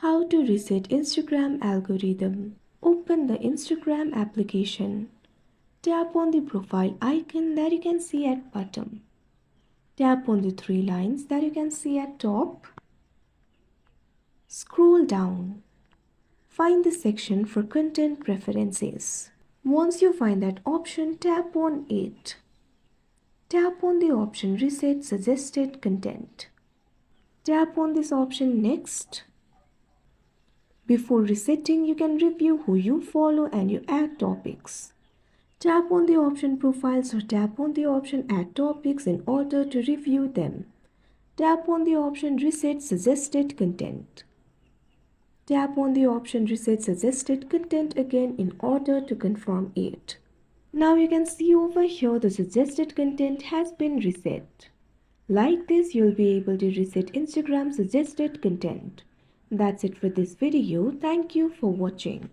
How to reset Instagram algorithm. Open the Instagram application. Tap on the profile icon that you can see at bottom. Tap on the three lines that you can see at top. Scroll down. Find the section for content preferences. Once you find that option, tap on it. Tap on the option Reset Suggested Content. Tap on this option Next. Before resetting, you can review who you follow and you add topics. Tap on the option Profiles or tap on the option Add Topics in order to review them. Tap on the option Reset Suggested Content. Tap on the option Reset Suggested Content again in order to confirm it. Now you can see over here the suggested content has been reset. Like this, you'll be able to reset Instagram suggested content. That's it for this video. Thank you for watching.